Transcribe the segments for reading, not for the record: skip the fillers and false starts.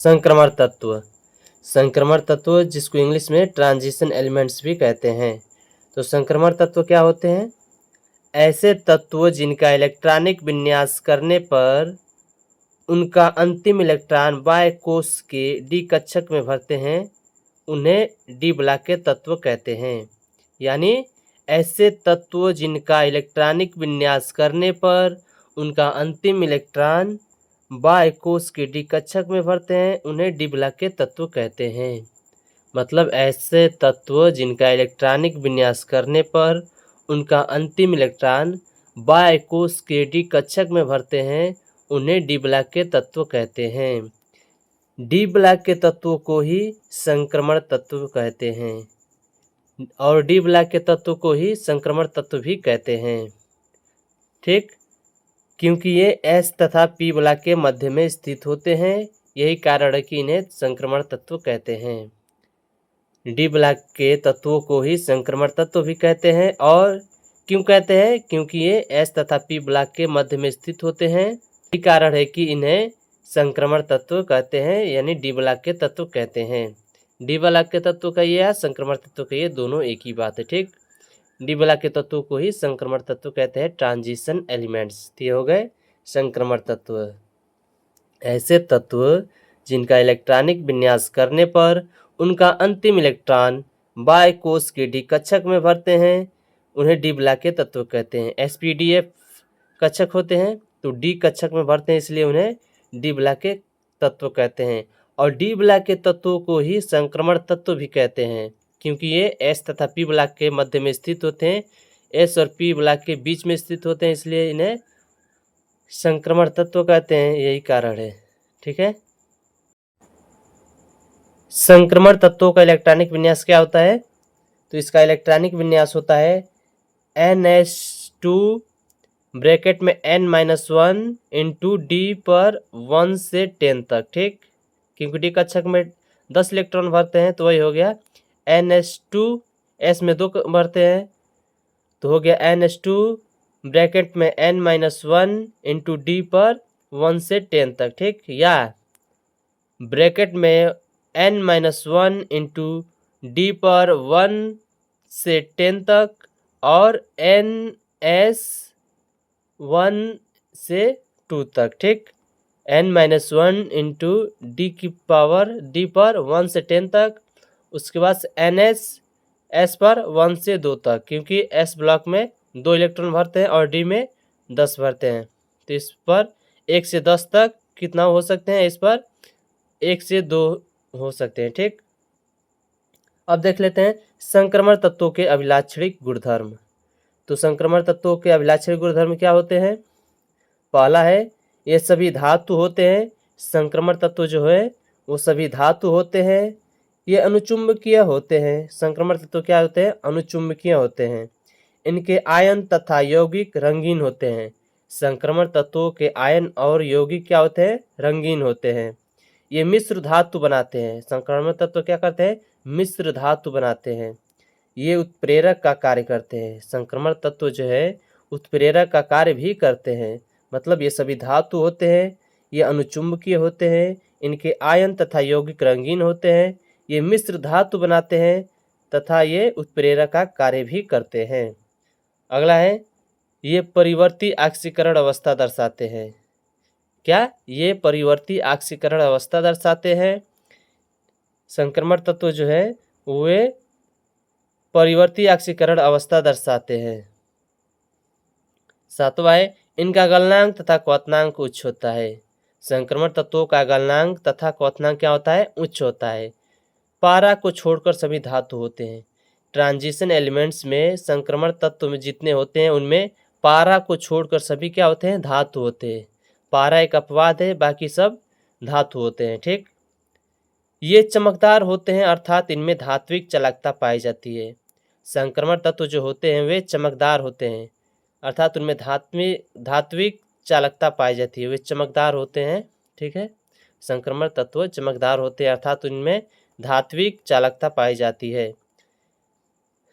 संक्रमण तत्व। संक्रमण तत्व जिसको इंग्लिश में ट्रांजिशन एलिमेंट्स भी कहते हैं। तो संक्रमण तत्व क्या होते हैं? ऐसे तत्व जिनका इलेक्ट्रॉनिक विन्यास करने पर उनका अंतिम इलेक्ट्रॉन बाह्य कोश के डी कक्षक में भरते हैं, उन्हें डी ब्लॉक के तत्व कहते हैं। यानी ऐसे तत्व जिनका इलेक्ट्रॉनिक विन्यास करने पर उनका अंतिम इलेक्ट्रॉन बाह्य कोश के डी कक्षक में भरते हैं, उन्हें डी ब्लॉक के तत्व कहते हैं। मतलब ऐसे तत्व जिनका इलेक्ट्रॉनिक विन्यास करने पर उनका अंतिम इलेक्ट्रॉन बाह्य कोश के डी कक्षक में भरते हैं, उन्हें डी ब्लॉक के तत्व कहते हैं। डी ब्लॉक के तत्वों को ही संक्रमण तत्व कहते हैं और डी ब्लॉक के तत्व को ही संक्रमण तत्व भी कहते हैं। ठीक, क्योंकि ये एस तथा पी ब्लॉक के मध्य में स्थित होते हैं, यही कारण है कि इन्हें संक्रमण तत्व कहते हैं। डी ब्लॉक के तत्वों को ही संक्रमण तत्व भी कहते हैं। और क्यों कहते हैं? क्योंकि ये एस तथा पी ब्लॉक के मध्य में स्थित होते हैं, यही कारण है कि इन्हें संक्रमण तत्व कहते हैं, यानी डी ब्लॉक के तत्व कहते हैं। डी ब्लॉक के तत्व का ये है, संक्रमण तत्व का ये, दोनों एक ही बात है। ठीक, डी ब्लॉक के तत्वों को ही संक्रमण तत्व कहते हैं, ट्रांजिशन एलिमेंट्स। ये हो गए संक्रमण तत्व। ऐसे तत्व जिनका इलेक्ट्रॉनिक विन्यास करने पर उनका अंतिम इलेक्ट्रॉन बाह्य कोश के डी कक्षक में भरते हैं, उन्हें डी ब्लॉक के तत्व कहते हैं। एसपीडीएफ कक्षक होते हैं तो डी कक्षक में भरते हैं, इसलिए उन्हें डी ब्लॉक के तत्व कहते हैं। और डी ब्लॉक के तत्वों को ही संक्रमण तत्व भी कहते हैं, क्योंकि ये एस तथा पी ब्लॉक के मध्य में स्थित होते हैं, एस और पी ब्लॉक के बीच में स्थित होते हैं, इसलिए इन्हें संक्रमण तत्व कहते हैं, यही कारण है। ठीक है, संक्रमण तत्वों का इलेक्ट्रॉनिक विन्यास क्या होता है? तो इसका इलेक्ट्रॉनिक विन्यास होता है NH2 ब्रैकेट में n-1 इंटू डी पर 1 से 10 तक। ठीक, क्योंकि डी कक्षक में 10 इलेक्ट्रॉन भरते हैं, तो वही हो गया NH2, S में 2 भरते हैं तो हो गया NH2 ब्रैकेट में n-1 इंटू डी पर 1 से 10 तक। ठीक, या ब्रैकेट में n-1 इंटू डी पर 1 से 10 तक और NS1 से 2 तक। ठीक, n-1 इंटू डी की पावर डी पर 1 से 10 तक, उसके बाद NS S पर 1 से 2 तक, क्योंकि S ब्लॉक में 2 इलेक्ट्रॉन भरते हैं और D में 10 भरते हैं, तो इस पर 1 से 10 तक कितना हो सकते हैं? इस पर 1 से 2 हो सकते हैं। ठीक, अब देख लेते हैं संक्रमण तत्वों के अभिलाक्षणिक गुणधर्म। तो संक्रमण तत्वों के अभिलाक्षणिक गुणधर्म क्या होते हैं? पहला है, ये सभी धातु होते हैं। संक्रमण तत्व जो है वो सभी धातु होते हैं, ये अनुचुंबकीय होते हैं। संक्रमण तत्व क्या होते हैं? अनुचुंबकीय होते हैं। इनके आयन तथा यौगिक रंगीन होते हैं। संक्रमण तत्वों के आयन और यौगिक क्या होते हैं? रंगीन होते हैं। ये मिश्र धातु बनाते हैं। संक्रमण तत्व क्या करते हैं? मिश्र धातु बनाते हैं। ये उत्प्रेरक का कार्य करते हैं। संक्रमण तत्व जो है उत्प्रेरक का कार्य भी करते हैं। मतलब ये सभी धातु होते हैं, ये अनुचुंबकीय होते हैं, इनके आयन तथा यौगिक रंगीन होते हैं, ये मिश्र धातु बनाते हैं तथा ये उत्प्रेरक का कार्य भी करते हैं। अगला है, ये परिवर्ती ऑक्सीकरण अवस्था दर्शाते हैं। क्या? ये परिवर्ती ऑक्सीकरण अवस्था दर्शाते हैं। संक्रमण तत्व जो है वे परिवर्ती ऑक्सीकरण अवस्था दर्शाते हैं। सातवां है, इनका गलनांक तथा क्वथनांक उच्च होता है। संक्रमण तत्वों का गलनांक तथा क्वथनांक क्या होता है? उच्च होता है। पारा को छोड़कर सभी धातु होते हैं। ट्रांजिशन एलिमेंट्स में संक्रमण तत्व में जितने होते हैं उनमें पारा को छोड़कर सभी क्या होते हैं? धातु होते हैं। पारा एक अपवाद है, बाकी सब धातु होते हैं। ठीक, ये चमकदार होते हैं, अर्थात इनमें धात्विक चालकता पाई जाती है। संक्रमण तत्व जो होते हैं वे चमकदार होते हैं, अर्थात उनमें धात्विक चालकता पाई जाती है, वे चमकदार होते हैं। ठीक है, संक्रमण तत्व चमकदार होते हैं, अर्थात उनमें धात्विक चालकता पाई जाती है।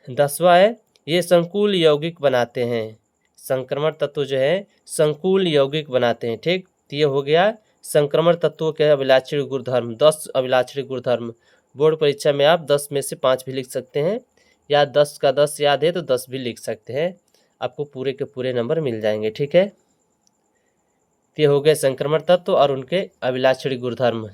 10वां है, ये संकुल यौगिक बनाते हैं। संक्रमण तत्व जो है संकुल यौगिक बनाते हैं। ठीक, तो ये हो गया संक्रमण तत्वों के अभिलाक्षणीय गुणधर्म, 10 अभिलाक्षणीय गुणधर्म। बोर्ड परीक्षा में आप 10 में से 5 भी लिख सकते हैं, या 10 का 10 याद है तो 10 भी लिख सकते हैं, आपको पूरे के पूरे नंबर मिल जाएंगे। ठीक है, ये हो गए संक्रमण तत्व और उनके अभिलाक्षणीय गुणधर्म।